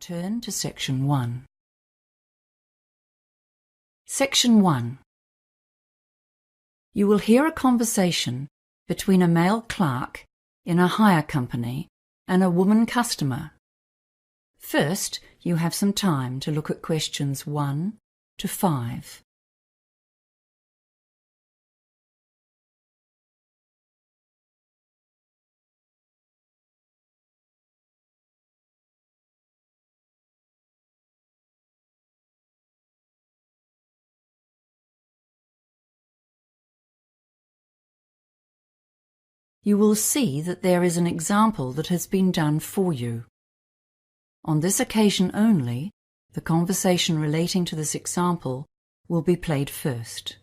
turn to Section 1. Section 1. You will hear a conversation between a male clerk in a hire company and a woman customer. First, you have some time to look at questions 1 to 5. You will see that there is an example that has been done for you. On this occasion only, the conversation relating to this example will be played first.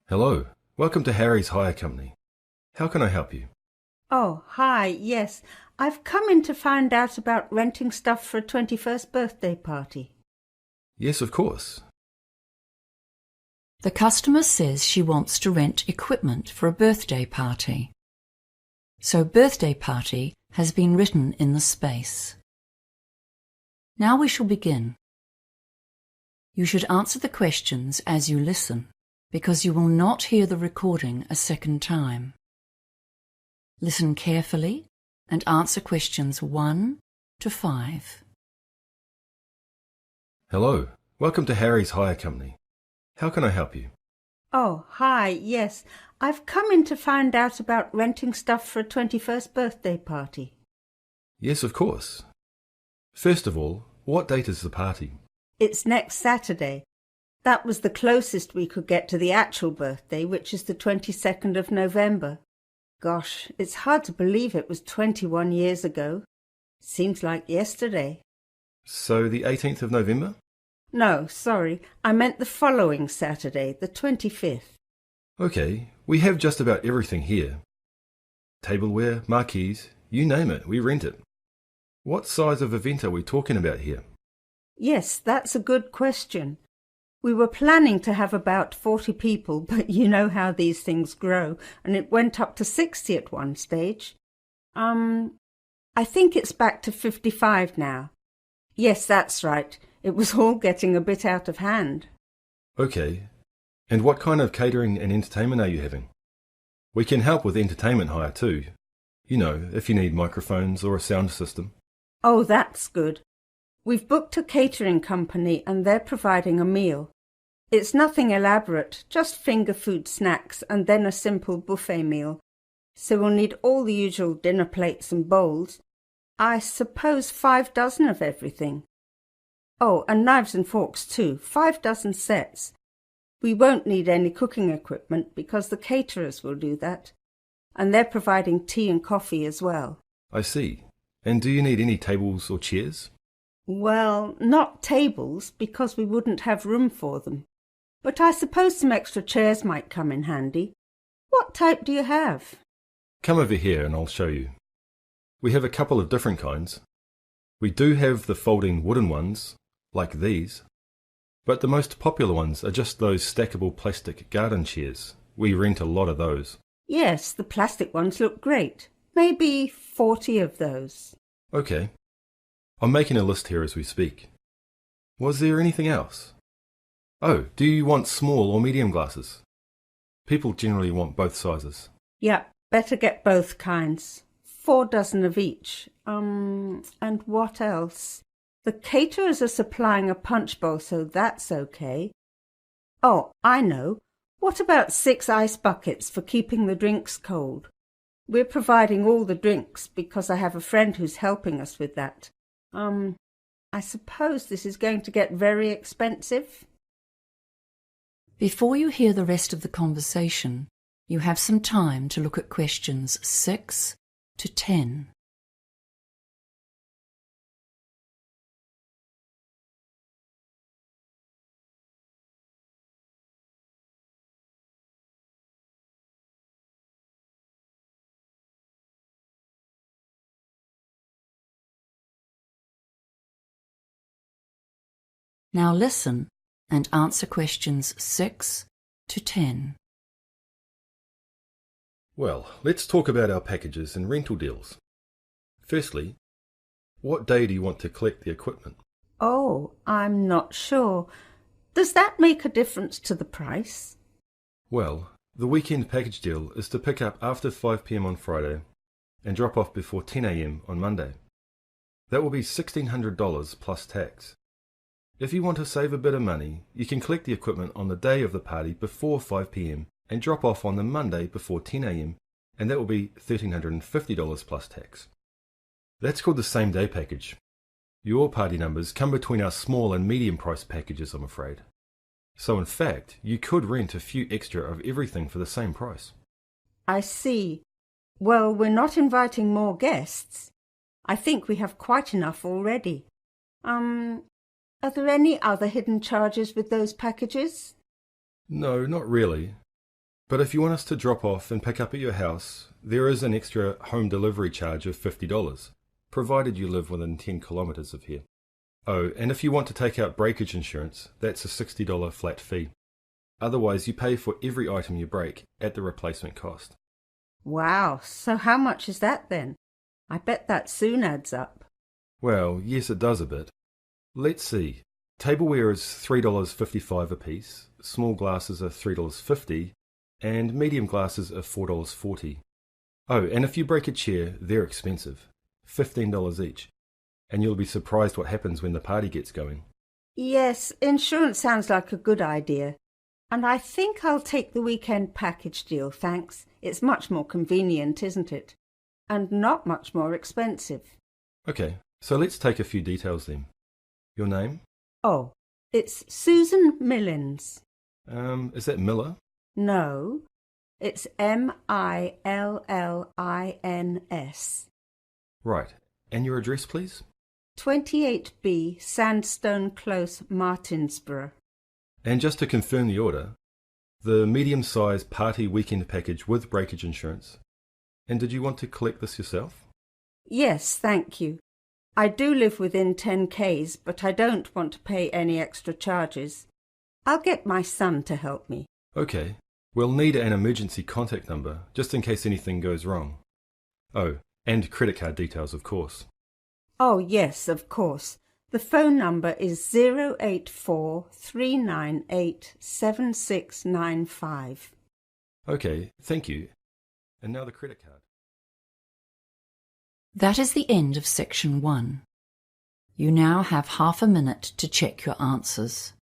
Hello, welcome to Harry's Hire Company. How can I help you? Oh, hi, yes. I've come in to find out about renting stuff for a 21st birthday party. Yes, of course. The customer says she wants to rent equipment for a birthday party. So birthday party has been written in the space. Now we shall begin. You should answer the questions as you listen, because you will not hear the recording a second time. Listen carefully and answer questions 1 to 5. Hello, welcome to Harry's Hire Company. How can I help you? Oh, hi, yes. I've come in to find out about renting stuff for a 21st birthday party. Yes, of course. First of all, what date is the party? It's next Saturday. That was the closest we could get to the actual birthday, which is the 22nd of November. Gosh, it's hard to believe it was 21 years ago. Seems like yesterday. So the 18th of November? No, sorry. I meant the following Saturday, the 25th. Okay, we have just about everything here. Tableware, marquees, you name it, we rent it. What size of event are we talking about here? Yes, that's a good question. We were planning to have about 40 people, but you know how these things grow, and it went up to 60 at one stage. I think it's back to 55 now. Yes, that's right. It was all getting a bit out of hand. Okay, and what kind of catering and entertainment are you having? We can help with entertainment hire too. You know, if you need microphones or a sound system. Oh, that's good. We've booked a catering company and they're providing a meal. It's nothing elaborate, just finger food snacks and then a simple buffet meal. So we'll need all the usual dinner plates and bowls. I suppose 5 dozen of everything. Oh, and knives and forks too, 5 dozen sets. We won't need any cooking equipment because the caterers will do that. And they're providing tea and coffee as well. I see. And do you need any tables or chairs? Well, not tables because we wouldn't have room for them. But I suppose some extra chairs might come in handy. What type do you have? Come over here and I'll show you. We have a couple of different kinds. We do have the folding wooden ones, like these, but the most popular ones are just those stackable plastic garden chairs. We rent a lot of those. Yes, the plastic ones look great. Maybe 40 of those. Okay. I'm making a list here as we speak. Was there anything else? Oh, do you want small or medium glasses? People generally want both sizes. Yeah, better get both kinds. 4 dozen of each. And what else? The caterers are supplying a punch bowl, so that's okay. Oh, I know. What about 6 ice buckets for keeping the drinks cold? We're providing all the drinks because I have a friend who's helping us with that. I suppose this is going to get very expensive. Before you hear the rest of the conversation, you have some time to look at questions 6 to 10. Now listen and answer questions 6 to 10. Well, let's talk about our packages and rental deals. Firstly, What day do you want to collect the equipment? Oh, I'm not sure. Does that make a difference to the price? Well, the weekend package deal is to pick up after 5 p.m. on Friday and drop off before 10 a.m. on Monday. That will be $1,600 plus tax. If you want to save a bit of money, you can collect the equipment on the day of the party before 5 p.m. and drop off on the Monday before 10 a.m. and that will be $1,350 plus tax. That's called the same day package. Your party numbers come between our small and medium price packages, I'm afraid. So in fact, you could rent a few extra of everything for the same price. I see. Well, we're not inviting more guests. I think we have quite enough already. Are there any other hidden charges with those packages? No, not really. But if you want us to drop off and pick up at your house, there is an extra home delivery charge of $50, provided you live within 10 kilometres of here. Oh, and if you want to take out breakage insurance, that's a $60 flat fee. Otherwise, you pay for every item you break at the replacement cost. Wow, so how much is that then? I bet that soon adds up. Well, yes, it does a bit. Let's see. Tableware is $3.55 a piece, small glasses are $3.50, and medium glasses are $4.40. Oh, and if you break a chair, they're expensive, $15 each. And you'll be surprised what happens when the party gets going. Yes, insurance sounds like a good idea. And I think I'll take the weekend package deal, thanks. It's much more convenient, isn't it? And not much more expensive. Okay, so let's take a few details then. Your name? Oh, it's Susan Millins. Is that Miller? No, it's Millins. Right. And your address, please? 28B Sandstone Close, Martinsborough. And just to confirm the order, the medium-sized party weekend package with breakage insurance. And did you want to collect this yourself? Yes, thank you. I do live within 10 k's, but I don't want to pay any extra charges. I'll get my son to help me. Okay. We'll need an emergency contact number, just in case anything goes wrong. Oh, and credit card details, of course. Oh, yes, of course. The phone number is 084-398-7695. Okay, thank you. And now the credit card. That is the end of section 1. You now have half a minute to check your answers.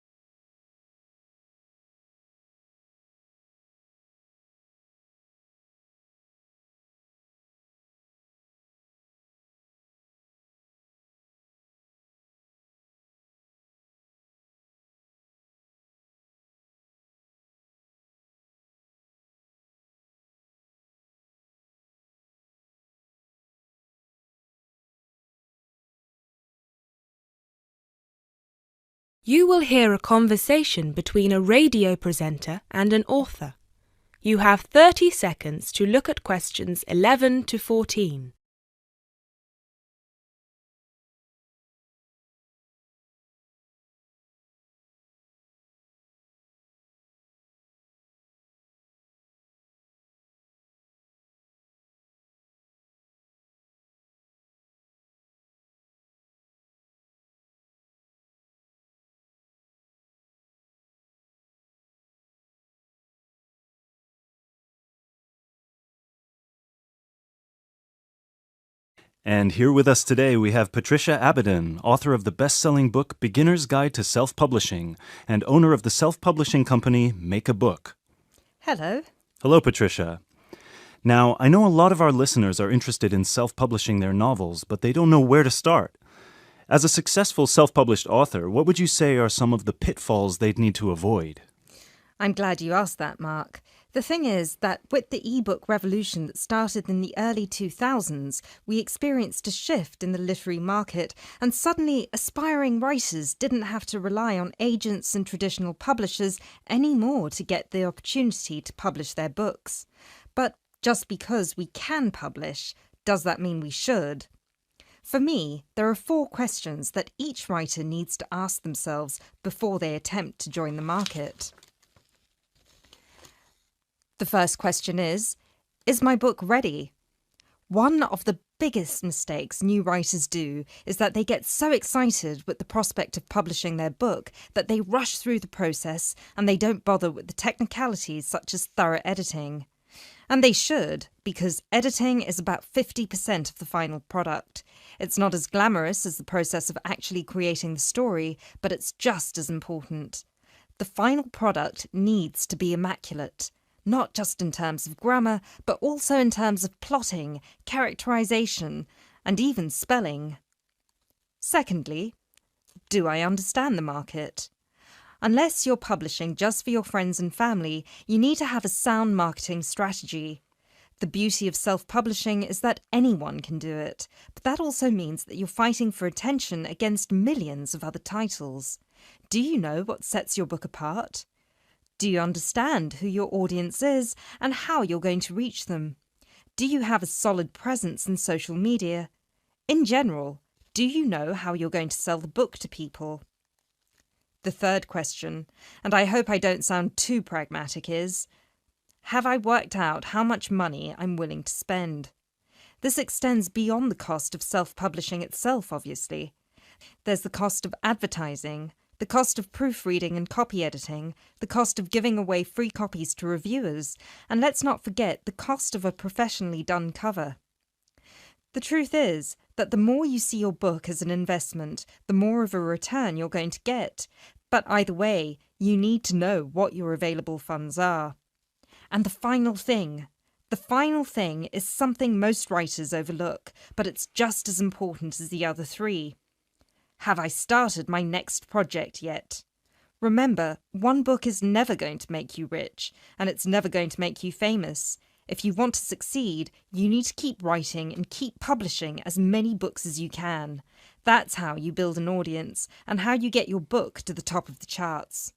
You will hear a conversation between a radio presenter and an author. You have 30 seconds to look at questions 11 to 14. And here with us today we have Patricia Abadan, author of the best-selling book Beginner's Guide to Self-Publishing and owner of the self-publishing company Make a Book. Hello. Hello, Patricia. Now, I know a lot of our listeners are interested in self-publishing their novels, but they don't know where to start. As a successful self-published author, what would you say are some of the pitfalls they'd need to avoid? I'm glad you asked that, Mark. The thing is that with the e-book revolution that started in the early 2000s, we experienced a shift in the literary market, and suddenly aspiring writers didn't have to rely on agents and traditional publishers anymore to get the opportunity to publish their books. But just because we can publish, does that mean we should? For me, there are 4 questions that each writer needs to ask themselves before they attempt to join the market. The first question is my book ready? One of the biggest mistakes new writers do is that they get so excited with the prospect of publishing their book that they rush through the process and they don't bother with the technicalities such as thorough editing. And they should, because editing is about 50% of the final product. It's not as glamorous as the process of actually creating the story, but it's just as important. The final product needs to be immaculate, not just in terms of grammar, but also in terms of plotting, characterization, and even spelling. Secondly, do I understand the market? Unless you're publishing just for your friends and family, you need to have a sound marketing strategy. The beauty of self-publishing is that anyone can do it, but that also means that you're fighting for attention against millions of other titles. Do you know what sets your book apart? Do you understand who your audience is and how you're going to reach them? Do you have a solid presence in social media? In general, do you know how you're going to sell the book to people? The third question, and I hope I don't sound too pragmatic, is, have I worked out how much money I'm willing to spend? This extends beyond the cost of self-publishing itself, obviously. There's the cost of advertising, the cost of proofreading and copy editing, the cost of giving away free copies to reviewers, and let's not forget the cost of a professionally done cover. The truth is that the more you see your book as an investment, the more of a return you're going to get. But either way, you need to know what your available funds are. And the final thing is something most writers overlook, but it's just as important as the other three. Have I started my next project yet? Remember, one book is never going to make you rich, and it's never going to make you famous. If you want to succeed, you need to keep writing and keep publishing as many books as you can. That's how you build an audience and how you get your book to the top of the charts.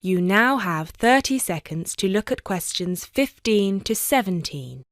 You now have 30 seconds to look at questions 15 to 17.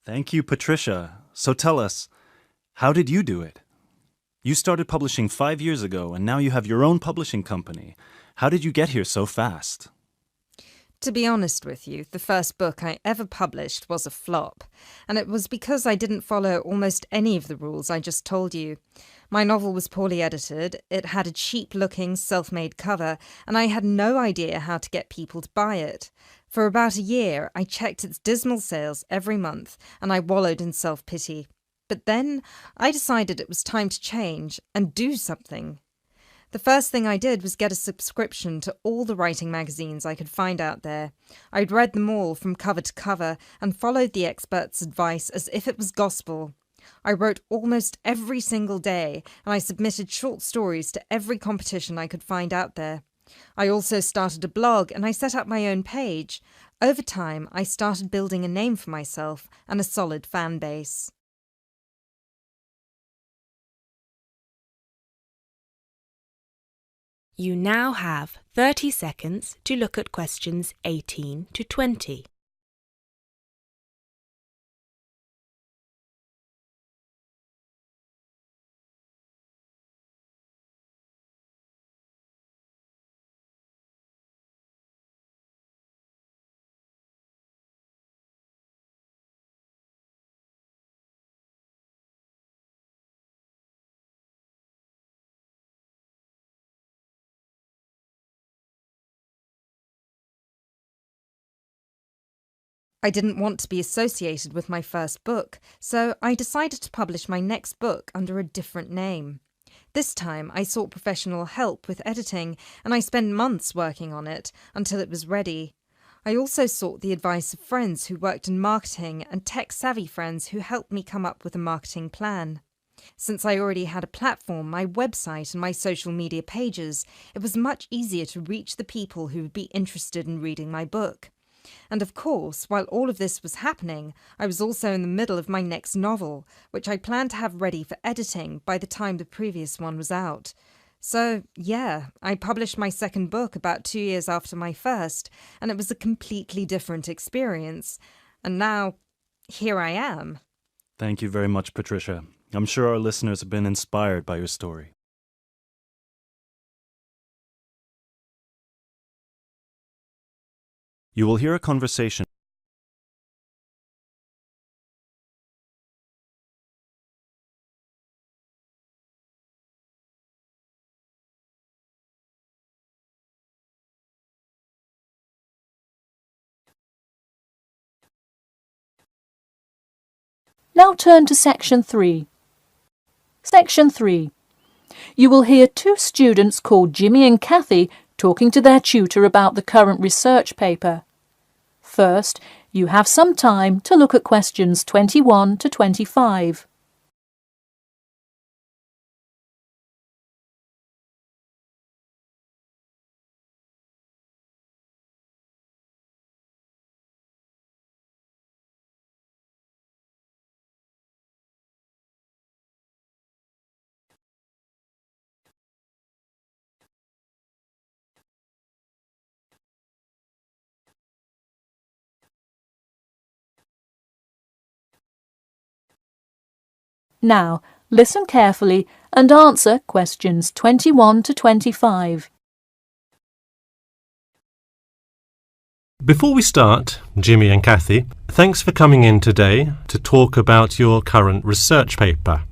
Thank you, Patricia. So tell us, how did you do it? You started publishing 5 years ago, and now you have your own publishing company. How did you get here so fast? To be honest with you, the first book I ever published was a flop, and it was because I didn't follow almost any of the rules I just told you. My novel was poorly edited, it had a cheap-looking, self-made cover, and I had no idea how to get people to buy it. For about a year, I checked its dismal sales every month, and I wallowed in self-pity. But then, I decided it was time to change and do something. The first thing I did was get a subscription to all the writing magazines I could find out there. I'd read them all from cover to cover and followed the experts' advice as if it was gospel. I wrote almost every single day, and I submitted short stories to every competition I could find out there. I also started a blog and I set up my own page. Over time, I started building a name for myself and a solid fan base. You now have 30 seconds to look at questions 18 to 20. I didn't want to be associated with my first book, so I decided to publish my next book under a different name. This time I sought professional help with editing, and I spent months working on it until it was ready. I also sought the advice of friends who worked in marketing and tech-savvy friends who helped me come up with a marketing plan. Since I already had a platform, my website and my social media pages, it was much easier to reach the people who would be interested in reading my book. And of course, while all of this was happening, I was also in the middle of my next novel, which I planned to have ready for editing by the time the previous one was out. So, yeah, I published my second book about 2 years after my first, and it was a completely different experience. And now, here I am. Thank you very much, Patricia. I'm sure our listeners have been inspired by your story. You will hear a conversation. Now turn to Section 3. Section 3. You will hear two students called Jimmy and Kathy talking to their tutor about the current research paper. First, you have some time to look at questions 21 to 25. Now, listen carefully and answer questions 21 to 25. Before we start, Jimmy and Kathy, thanks for coming in today to talk about your current research paper.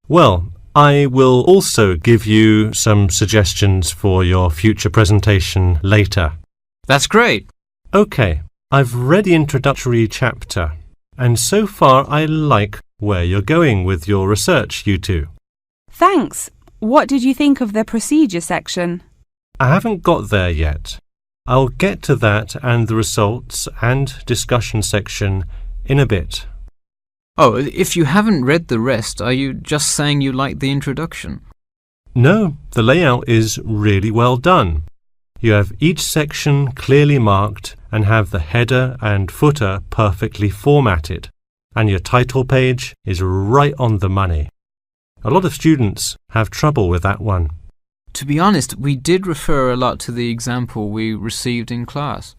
Well, I will also give you some suggestions for your future presentation later. That's great. Okay, I've read the introductory chapter, and so far I like where you're going with your research, you two. Thanks. What did you think of the procedure section? I haven't got there yet. I'll get to that and the results and discussion section in a bit. Oh, if you haven't read the rest, are you just saying you like the introduction? No, the layout is really well done. You have each section clearly marked and have the header and footer perfectly formatted, and your title page is right on the money. A lot of students have trouble with that one. To be honest, we did refer a lot to the example we received in class.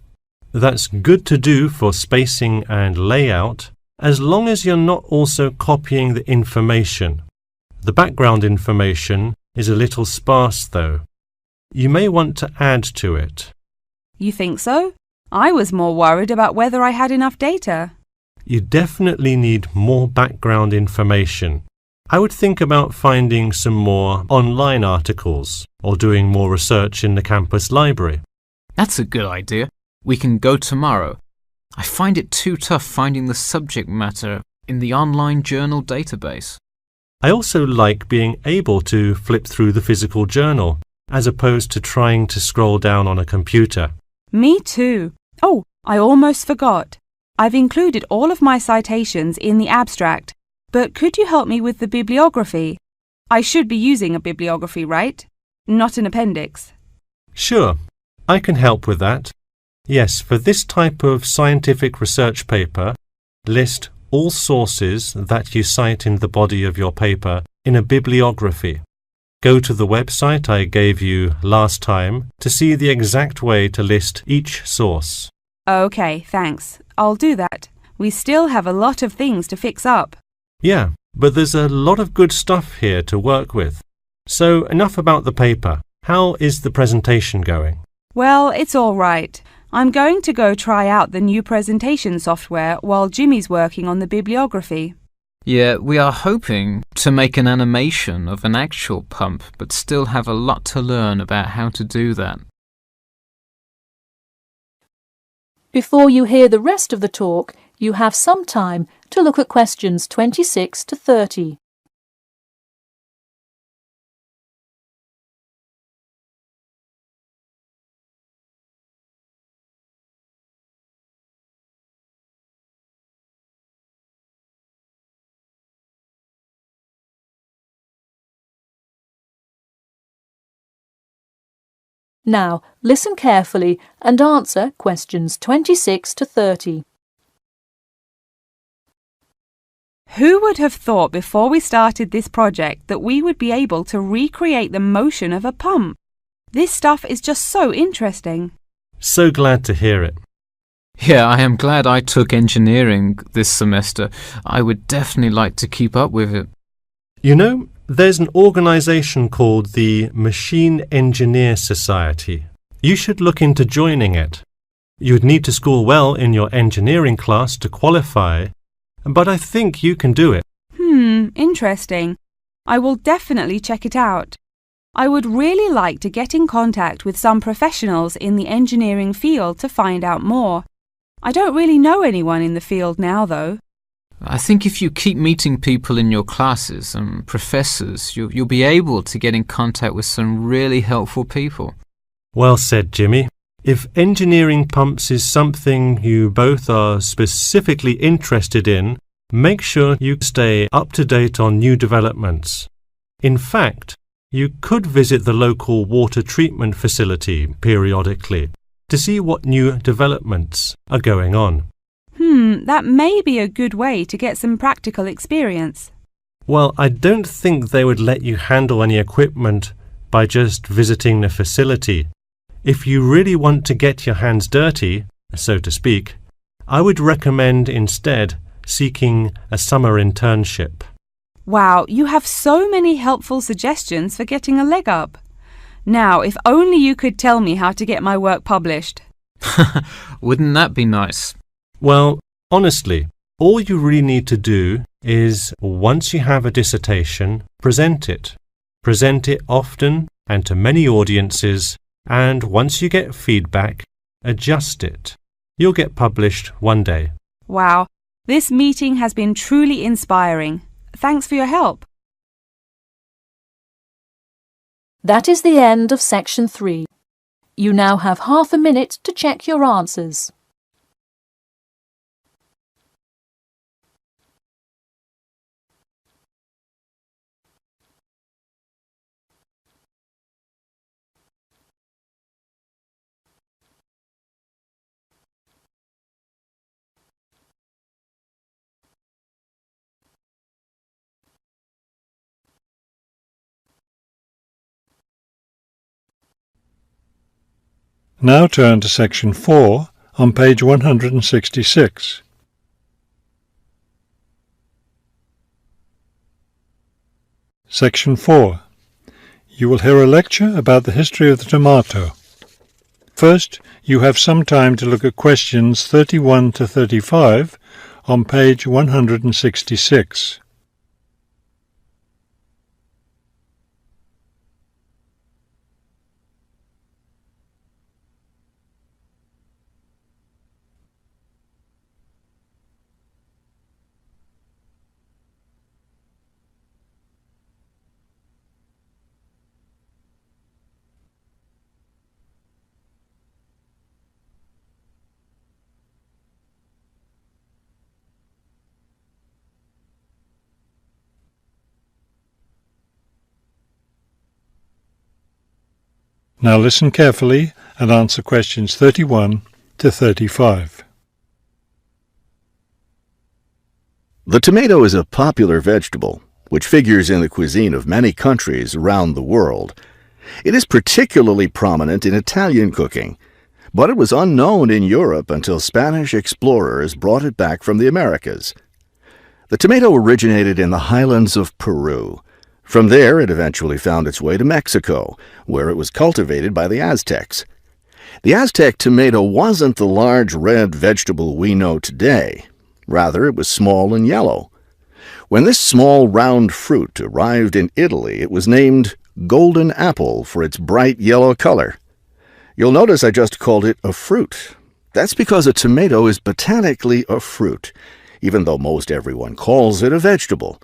That's good to do for spacing and layout, as long as you're not also copying the information. The background information is a little sparse though. You may want to add to it. You think so? I was more worried about whether I had enough data. You definitely need more background information. I would think about finding some more online articles or doing more research in the campus library. That's a good idea. We can go tomorrow. I find it too tough finding the subject matter in the online journal database. I also like being able to flip through the physical journal as opposed to trying to scroll down on a computer. Me too. Oh, I almost forgot. I've included all of my citations in the abstract, but could you help me with the bibliography? I should be using a bibliography, right? Not an appendix. Sure, I can help with that. Yes, for this type of scientific research paper, list all sources that you cite in the body of your paper in a bibliography. Go to the website I gave you last time to see the exact way to list each source. Okay, thanks. I'll do that. We still have a lot of things to fix up. Yeah, but there's a lot of good stuff here to work with. So enough about the paper. How is the presentation going? Well, it's all right. I'm going to go try out the new presentation software while Jimmy's working on the bibliography. Yeah, we are hoping to make an animation of an actual pump, but still have a lot to learn about how to do that. Before you hear the rest of the talk, you have some time to look at questions 26 to 30. Now, listen carefully and answer questions 26 to 30. Who would have thought before we started this project that we would be able to recreate the motion of a pump? This stuff is just so interesting. So glad to hear it. Yeah, I am glad I took engineering this semester. I would definitely like to keep up with it. You know, there's an organisation called the Machine Engineer Society. You should look into joining it. You'd need to score well in your engineering class to qualify, but I think you can do it. Interesting. I will definitely check it out. I would really like to get in contact with some professionals in the engineering field to find out more. I don't really know anyone in the field now, though. I think if you keep meeting people in your classes and professors, you'll be able to get in contact with some really helpful people. Well said, Jimmy. If engineering pumps is something you both are specifically interested in, make sure you stay up to date on new developments. In fact, you could visit the local water treatment facility periodically to see what new developments are going on. That may be a good way to get some practical experience. Well, I don't think they would let you handle any equipment by just visiting the facility. If you really want to get your hands dirty, so to speak, I would recommend instead seeking a summer internship. Wow, you have so many helpful suggestions for getting a leg up. Now, if only you could tell me how to get my work published. Wouldn't that be nice? Well, honestly, all you really need to do is, once you have a dissertation, present it. Present it often and to many audiences, and once you get feedback, adjust it. You'll get published one day. Wow, this meeting has been truly inspiring. Thanks for your help. That is the end of section 3. You now have half a minute to check your answers. Now turn to section 4 on page 166. Section 4. You will hear a lecture about the history of the tomato. First, you have some time to look at questions 31 to 35 on page 166. Now listen carefully and answer questions 31 to 35. The tomato is a popular vegetable, which figures in the cuisine of many countries around the world. It is particularly prominent in Italian cooking, but it was unknown in Europe until Spanish explorers brought it back from the Americas. The tomato originated in the highlands of Peru. From there, it eventually found its way to Mexico, where it was cultivated by the Aztecs. The Aztec tomato wasn't the large red vegetable we know today. Rather, it was small and yellow. When this small round fruit arrived in Italy, it was named golden apple for its bright yellow color. You'll notice I just called it a fruit. That's because a tomato is botanically a fruit, even though most everyone calls it a vegetable.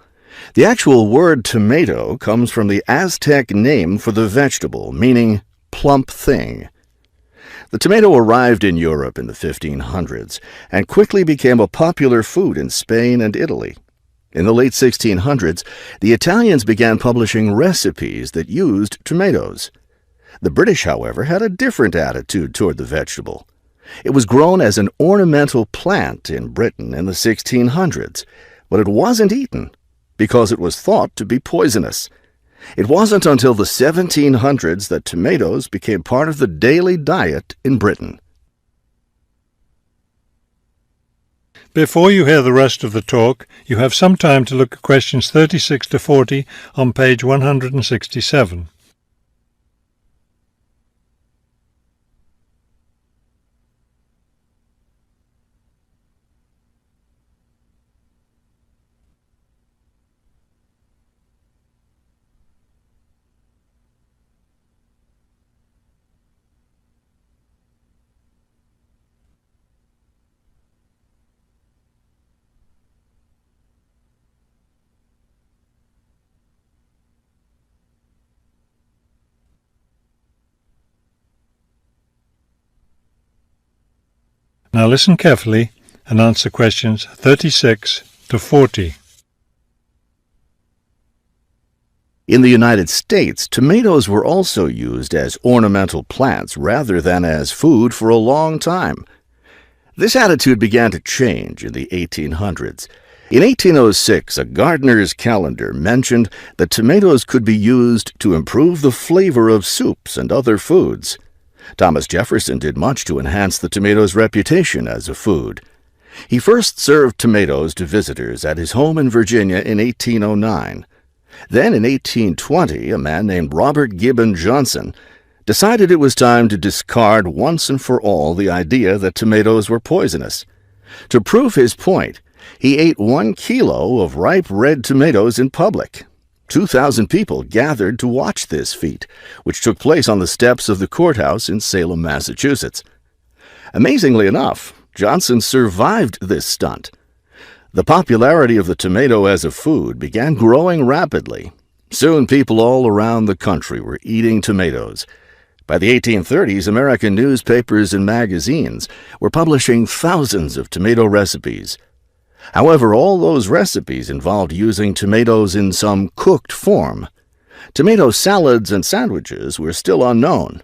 The actual word tomato comes from the Aztec name for the vegetable, meaning plump thing. The tomato arrived in Europe in the 1500s and quickly became a popular food in Spain and Italy. In the late 1600s, the Italians began publishing recipes that used tomatoes. The British, however, had a different attitude toward the vegetable. It was grown as an ornamental plant in Britain in the 1600s, but it wasn't eaten because it was thought to be poisonous. It wasn't until the 1700s that tomatoes became part of the daily diet in Britain. Before you hear the rest of the talk, you have some time to look at questions 36 to 40 on page 167. Now listen carefully and answer questions 36 to 40. In the United States, tomatoes were also used as ornamental plants rather than as food for a long time. This attitude began to change in the 1800s. In 1806, a gardener's calendar mentioned that tomatoes could be used to improve the flavor of soups and other foods. Thomas Jefferson did much to enhance the tomato's reputation as a food. He first served tomatoes to visitors at his home in Virginia in 1809. Then in 1820, a man named Robert Gibbon Johnson decided it was time to discard once and for all the idea that tomatoes were poisonous. To prove his point, he ate 1 kilo of ripe red tomatoes in public. 2,000 people gathered to watch this feat, which took place on the steps of the courthouse in Salem, Massachusetts. Amazingly enough, Johnson survived this stunt. The popularity of the tomato as a food began growing rapidly. Soon people all around the country were eating tomatoes. By the 1830s, American newspapers and magazines were publishing thousands of tomato recipes. However, all those recipes involved using tomatoes in some cooked form. Tomato salads and sandwiches were still unknown.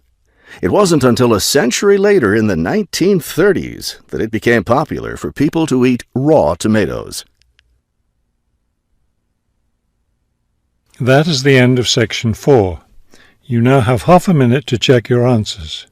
It wasn't until a century later, in the 1930s, that it became popular for people to eat raw tomatoes. That is the end of section 4. You now have half a minute to check your answers.